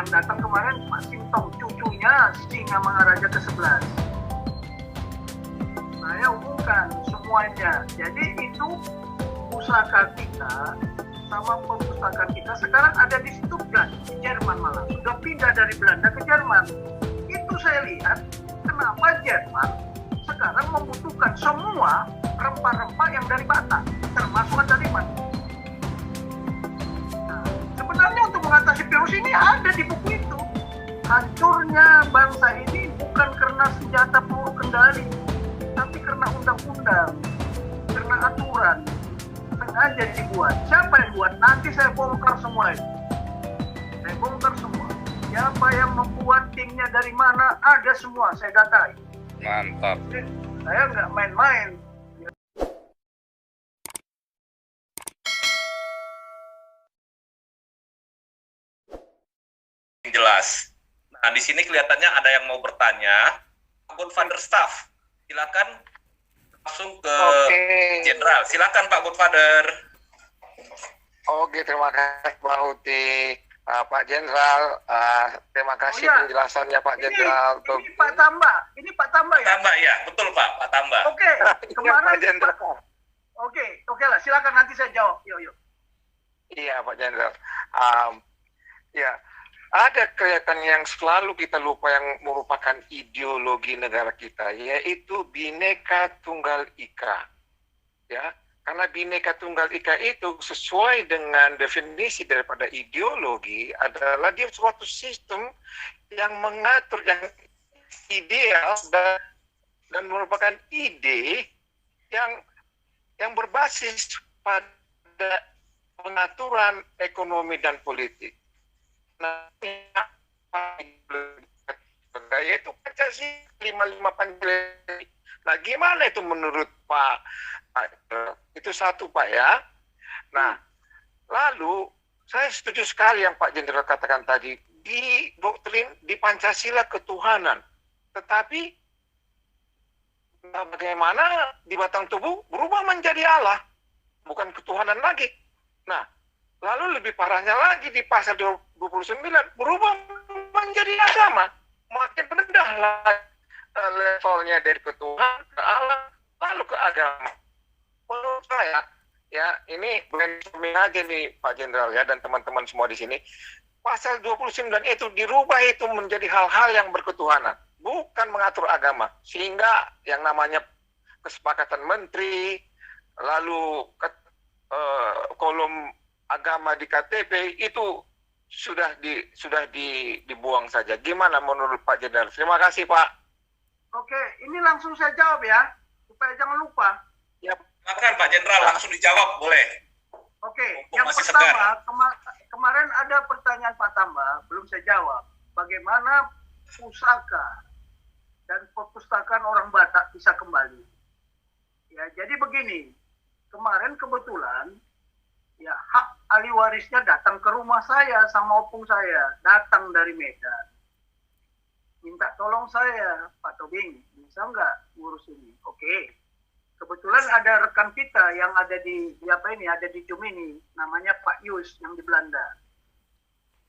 yang datang kemarin Pak Sintong, cucunya Singamangaraja ke-11. Saya umumkan semuanya. Jadi itu pusaka kita sama perpustakaan kita sekarang ada di Stuttgart, di Jerman malah. Sudah pindah dari Belanda ke Jerman. Itu saya lihat kenapa Jerman sekarang membutuhkan semua rempah-rempah yang dari Batak, termasuk andaliman. Nah, sebenarnya untuk mengatasi virus ini ada di buku itu. Hancurnya bangsa ini bukan karena senjata peluru kendali, tapi karena undang-undang, karena aturan. Sengaja dibuat. Siapa yang buat? Nanti saya bongkar semua itu. Saya bongkar semua. Siapa yang membuat, timnya dari mana, ada semua. Saya datai. Mantap. Saya nggak main-main. Jelas. Nah, di sini kelihatannya ada yang mau bertanya. Godfather Staff, silakan langsung ke Jenderal. Silakan Pak Godfather. Oke, terima kasih Pak Uti. Pak Jenderal, terima kasih penjelasannya Pak Jenderal. Ini Pak Tamba, ini Pak Tamba ya? Tamba ya, betul Pak Tamba. Oke, kemarin Pak Jenderal. Oke lah, silakan nanti saya jawab. Yuk. Iya Pak Jenderal. Ya, ada kelihatan yang selalu kita lupa yang merupakan ideologi negara kita, yaitu Bhinneka Tunggal Ika. Ya, karena Bhinneka Tunggal Ika itu sesuai dengan definisi daripada ideologi adalah dia suatu sistem yang mengatur, yang ideal dan merupakan ide yang berbasis pada pengaturan ekonomi dan politik. Nah, yaitu Pancasila 55 Pancasila. Nah, gimana itu menurut Pak? Itu satu Pak ya. Nah, lalu saya setuju sekali yang Pak Jenderal katakan tadi, di doktrin di Pancasila ketuhanan. Tetapi bagaimana di batang tubuh berubah menjadi Allah, bukan ketuhanan lagi. Nah, lalu lebih parahnya lagi di pasal 29 berubah menjadi agama, makin rendah levelnya dari ketuhanan ke Allah lalu ke agama. Menurut saya, ya ini brainstorming aja nih Pak Jenderal ya dan teman-teman semua di sini. Pasal 29 itu dirubah itu menjadi hal-hal yang berketuhanan, bukan mengatur agama. Sehingga yang namanya kesepakatan menteri, lalu kolom agama di KTP itu sudah dibuang saja. Gimana menurut Pak Jenderal? Terima kasih Pak. Oke, ini langsung saya jawab ya, supaya jangan lupa. Ya, silakan Pak Jenderal, langsung dijawab boleh. Oke, yang pertama kemarin ada pertanyaan Pak Tamba, belum saya jawab. Bagaimana pusaka dan perpustakaan orang Batak bisa kembali? Ya, jadi begini. Kemarin kebetulan ya hak ahli warisnya datang ke rumah saya sama opung saya, datang dari Medan. Minta tolong saya, Pak Tobing, bisa nggak ngurus ini? Oke. Kebetulan ada rekan kita yang ada di ada di Zoom ini, namanya Pak Yus yang di Belanda.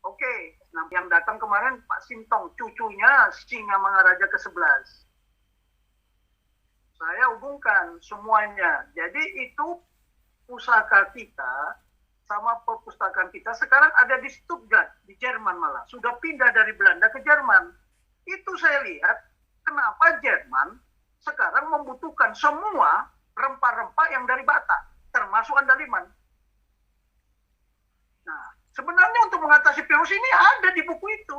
Oke, nah yang datang kemarin Pak Sintong, cucunya Singamangaraja ke-11. Saya hubungkan semuanya. Jadi itu pusaka kita sama perpustakaan kita sekarang ada di Stuttgart, di Jerman malah. Sudah pindah dari Belanda ke Jerman. Itu saya lihat kenapa Jerman sekarang membutuhkan semua rempah-rempah yang dari Batak, termasuk andaliman. Nah, sebenarnya untuk mengatasi virus ini ada di buku itu.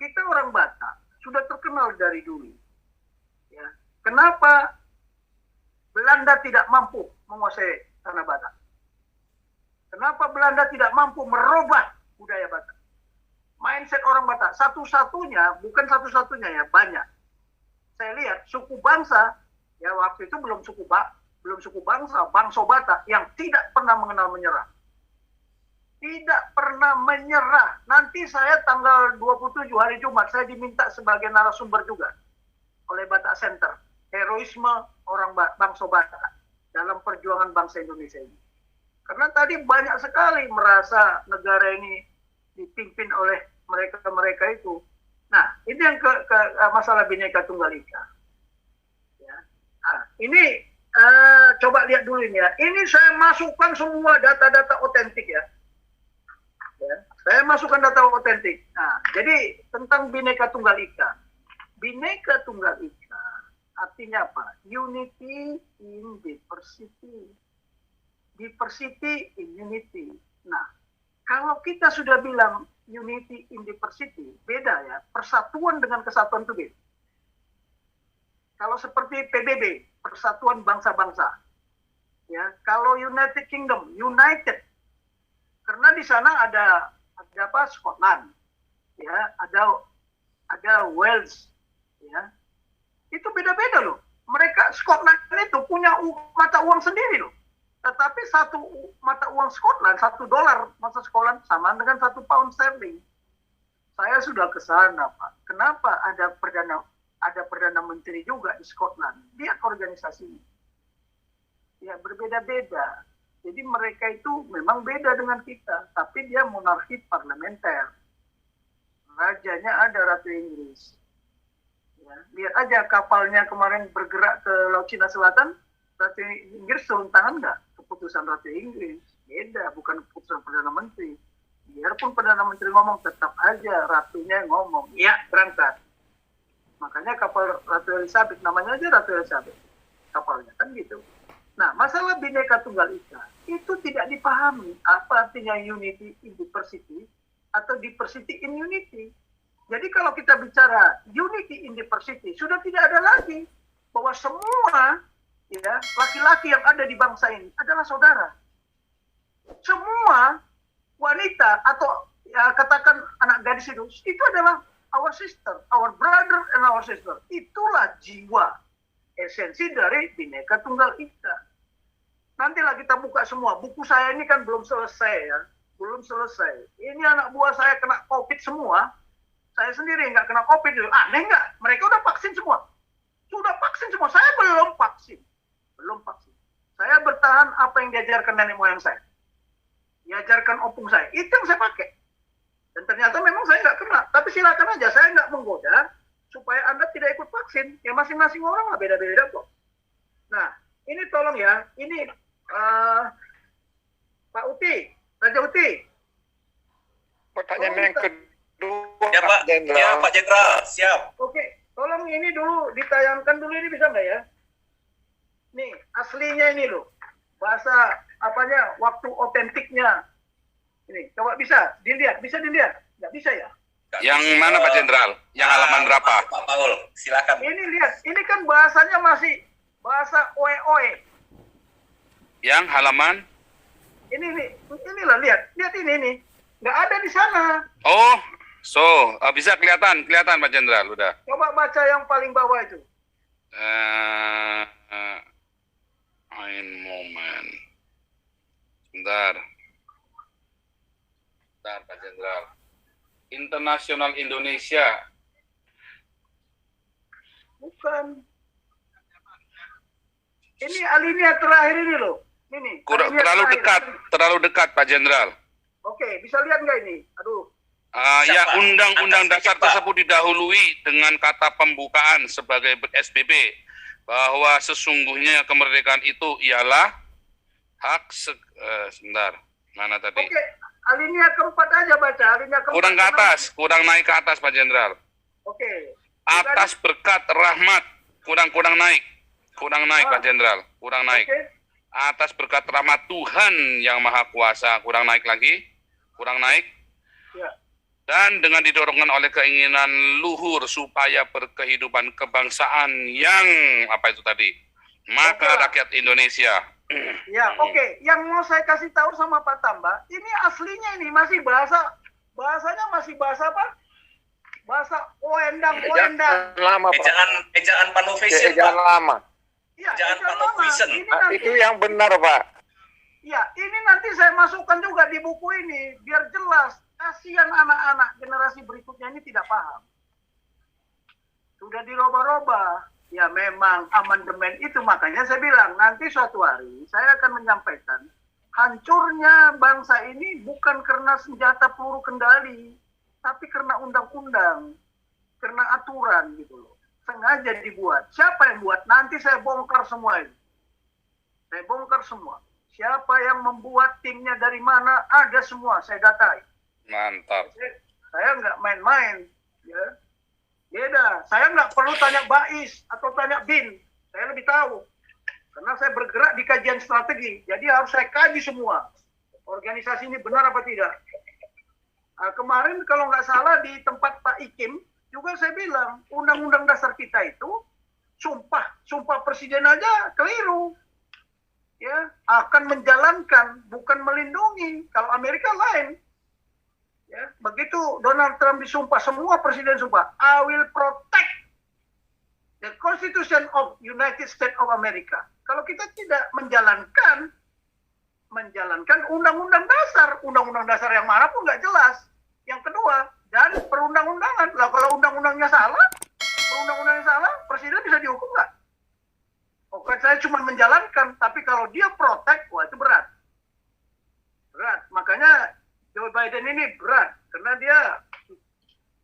Kita orang Batak sudah terkenal dari dulu. Ya. Kenapa Belanda tidak mampu menguasai tanah Batak? Kenapa Belanda tidak mampu merubah budaya Batak? Mindset orang Batak, bukan satu-satunya ya, banyak. Saya lihat suku bangsa, ya waktu itu belum suku bangsa, bangsa Batak yang tidak pernah mengenal menyerah. Tidak pernah menyerah. Nanti saya tanggal 27 hari Jumat, saya diminta sebagai narasumber juga oleh Batak Center. Heroisme orang bangsa Batak dalam perjuangan bangsa Indonesia ini. Karena tadi banyak sekali merasa negara ini dipimpin oleh mereka itu. Nah, ini yang ke masalah Bhinneka Tunggal Ika. Ya. Nah, ini coba lihat dulu ini ya. Ini saya masukkan semua data-data otentik ya. Saya masukkan data otentik. Nah, jadi tentang Bhinneka Tunggal Ika. Bhinneka Tunggal Ika artinya apa? Unity in diversity. Diversity in unity. Nah, kalau kita sudah bilang unity in diversity, beda ya. Persatuan dengan kesatuan itu beda. Kalau seperti PBB, Persatuan Bangsa-Bangsa. Ya, kalau United Kingdom, United. Karena di sana ada apa? Scotland. Ya, ada Wales, ya. Itu beda-beda loh. Mereka Scotland itu punya mata uang sendiri loh. Tetapi satu mata uang Scotland, $1 masa Scotland sama dengan 1 pound sterling. Saya sudah ke sana, Pak. Kenapa ada perdana menteri juga di Scotland? Lihat organisasinya. Ya, berbeda-beda. Jadi mereka itu memang beda dengan kita, tapi dia monarki parlementer. Rajanya ada Ratu Inggris. Ya, lihat aja kapalnya kemarin bergerak ke Laut Cina Selatan, Ratu Inggris turun tangan nggak? Keputusan Ratu Inggris. Beda, bukan keputusan Perdana Menteri. Biarpun Perdana Menteri ngomong, tetap aja Ratunya ngomong. Ya, berangkat. Makanya kapal Ratu Elizabeth, namanya aja Ratu Elizabeth. Kapalnya, kan gitu. Nah, masalah Bhinneka Tunggal Ika itu tidak dipahami apa artinya unity in diversity atau diversity in unity. Jadi kalau kita bicara unity in diversity, sudah tidak ada lagi bahwa semua ya laki-laki yang ada di bangsa ini adalah saudara. Semua wanita atau ya, katakan anak gadis itu adalah our sister, our brother and our sister. Itulah jiwa esensi dari Bhinneka Tunggal Ika. Nantilah kita buka semua. Buku saya ini kan belum selesai ya. Belum selesai. Ini anak buah saya kena COVID semua. Saya sendiri nggak kena COVID. Aneh nggak? Mereka udah vaksin semua. Sudah vaksin semua. Saya belum vaksin. Belum vaksin. Saya bertahan apa yang diajarkan nenek moyang saya. Diajarkan opung saya. Itu yang saya pakai. Dan ternyata memang saya nggak kena. Tapi silakan aja. Saya nggak menggoda supaya Anda tidak ikut vaksin. Ya masing-masing orang lah beda-beda kok. Nah, ini tolong ya. Ini Pak Uti, Raja Uti. Pertanyaan yang kedua, ya Pak Jenderal. Ya Pak Jenderal, siap. Oke, tolong ini dulu ditayangkan dulu, ini bisa nggak ya? Nih, aslinya ini loh. Bahasa apanya, waktu otentiknya. Ini, coba bisa dilihat, nggak bisa ya? Yang mana Pak Jenderal? Yang halaman berapa? Pak Paul, silakan. Ini lihat, ini kan bahasanya masih bahasa oe-oe. Yang halaman? Inilah lihat ini. Nggak ada di sana. Oh, bisa kelihatan Pak Jenderal, udah. Coba baca yang paling bawah itu. Ein moment. Bentar Pak Jenderal. Internasional Indonesia. Bukan. Ini alinea terakhir ini loh. Ini. Terlalu dekat Pak Jenderal. Oke, bisa lihat nggak ini? Aduh. Ya, Undang-Undang Dasar tersebut didahului dengan kata pembukaan sebagai SBB bahwa sesungguhnya kemerdekaan itu ialah hak sebentar. Mana tadi? Oke, alinea keempat aja baca. Alinea keempat. Kurang naik ke atas Pak Jenderal. Oke. Atas berkat rahmat, kurang naik. Kurang naik Pak Jenderal, kurang naik. Okay. Atas berkat rahmat Tuhan yang Maha Kuasa, kurang naik lagi. Ya. Dan dengan didorongkan oleh keinginan luhur supaya berkehidupan kebangsaan yang apa itu tadi? Maka rakyat Indonesia. Ya, oke. Yang mau saya kasih tahu sama Pak Tamba, ini aslinya ini masih bahasanya masih bahasa apa? Bahasa oendang. Lama, Pak. Ejaan Panovision, Ejaan lama. Ya, Ejaan Panovision. Itu yang benar, Pak. Ya, ini nanti saya masukkan juga di buku ini biar jelas. Kasihan anak-anak generasi berikutnya ini tidak paham. Sudah diroba-roba. Ya memang amandemen itu, makanya saya bilang nanti suatu hari saya akan menyampaikan hancurnya bangsa ini bukan karena senjata peluru kendali, tapi karena undang-undang, karena aturan gitu loh. Sengaja dibuat. Siapa yang buat? Nanti saya bongkar semua ini. Saya bongkar semua. Siapa yang membuat timnya dari mana, ada semua, saya datai. Mantap. Saya nggak main-main. Ya. Beda. Saya nggak perlu tanya Bais atau tanya Bin. Saya lebih tahu. Karena saya bergerak di kajian strategi. Jadi harus saya kaji semua. Organisasi ini benar apa tidak. Nah, kemarin kalau nggak salah di tempat Pak Ikim, juga saya bilang, undang-undang dasar kita itu, sumpah presiden aja keliru. Ya, akan menjalankan, bukan melindungi. Kalau Amerika lain. Ya, begitu Donald Trump disumpah, semua presiden sumpah, I will protect the Constitution of United States of America. Kalau kita tidak menjalankan undang-undang dasar yang mana pun nggak jelas. Yang kedua, dan perundang-undangan. Lah kalau undang-undangnya salah, presiden bisa dihukum nggak? Oke, saya cuma menjalankan, tapi kalau dia protect, wah itu berat. Makanya Joe Biden ini berat karena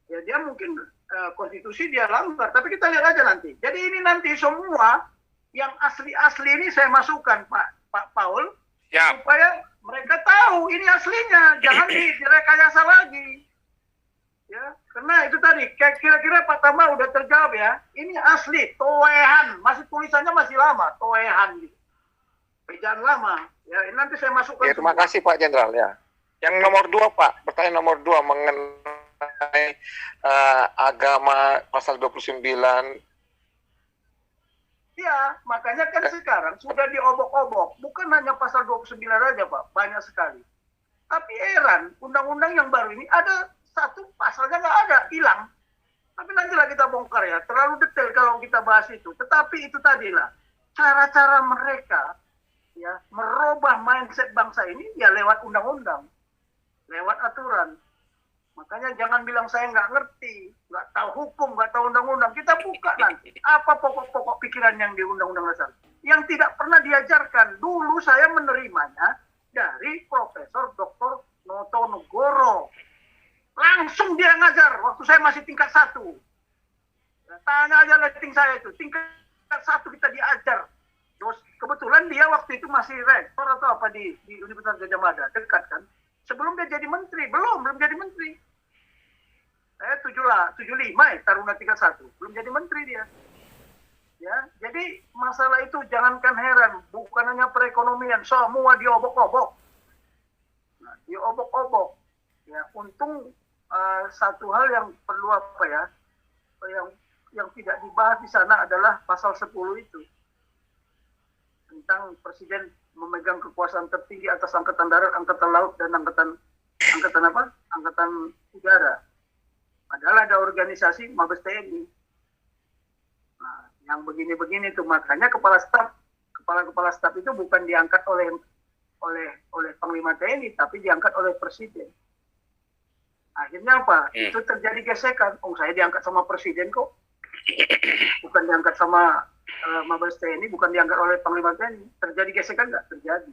dia mungkin konstitusi dia langgar, tapi kita lihat aja nanti. Jadi ini nanti semua yang asli ini saya masukkan Pak Paul, supaya mereka tahu ini aslinya, jangan direkayasa lagi. Ya, karena itu tadi kira-kira Pak Tama udah terjawab ya. Ini asli, Toehan, masih tulisannya masih lama, Toehan gitu. Ejaan lama. Ya, ini nanti saya masukkan. Ya, terima kasih Pak Jenderal ya. Yang nomor 2 Pak, pertanyaan nomor 2 mengenai agama pasal 29. Ya, makanya kan sekarang sudah diobok-obok. Bukan hanya pasal 29 aja Pak, banyak sekali. Tapi heran, undang-undang yang baru ini ada satu pasalnya nggak ada, hilang. Tapi nantilah kita bongkar ya, terlalu detail kalau kita bahas itu. Tetapi itu tadilah, cara-cara mereka ya merubah mindset bangsa ini ya lewat undang-undang. Lewat aturan. Makanya jangan bilang saya nggak ngerti, nggak tahu hukum, nggak tahu undang-undang. Kita buka nanti. Apa pokok-pokok pikiran yang di undang-undang dasar? Yang tidak pernah diajarkan. Dulu saya menerimanya dari Profesor Dr. Noto Nugoro. Langsung dia ngajar waktu saya masih tingkat 1. Tanya aja letting saya itu. Tingkat 1 kita diajar. Terus kebetulan dia waktu itu masih rektor atau apa di Universitas Gadjah Mada. Dekat kan. Sebelum dia jadi menteri, belum jadi menteri. 75 ya, Taruna tingkat 1. Belum jadi menteri dia. Ya, jadi masalah itu jangankan heran, bukan hanya perekonomian, semua diobok-obok. Nah, diobok-obok. Ya, untung satu hal yang perlu apa ya, yang tidak dibahas di sana adalah pasal 10 itu. Tentang presiden memegang kekuasaan tertinggi atas angkatan darat, angkatan laut, dan angkatan udara. Padahal ada organisasi Mabes TNI. Nah, yang begini-begini itu makanya kepala staf itu bukan diangkat oleh Panglima TNI, tapi diangkat oleh presiden. Akhirnya apa? Itu terjadi gesekan. Oh, saya diangkat sama presiden kok. Bukan diangkat sama Mabes TNI, bukan diangkat oleh Panglima TNI. Terjadi gesekan nggak? Terjadi.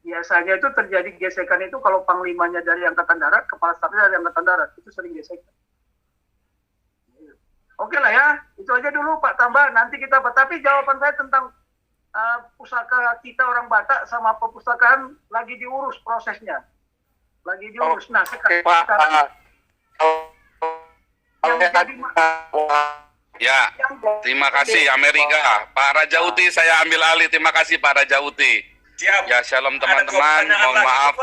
Biasanya itu terjadi gesekan itu kalau panglimanya dari Angkatan Darat, kepala stafnya dari Angkatan Darat. Itu sering gesekan. Oke lah ya, itu aja dulu Pak Tambah. Nanti kita, tapi jawaban saya tentang pusaka kita orang Batak sama perpustakaan lagi diurus prosesnya. Lagi diurus. Nah, sekarang ya, terima kasih Amerika. Pak Raja Uti, saya ambil alih. Terima kasih Pak Raja Uti. Siap. Ya, shalom teman-teman. Mohon maaf.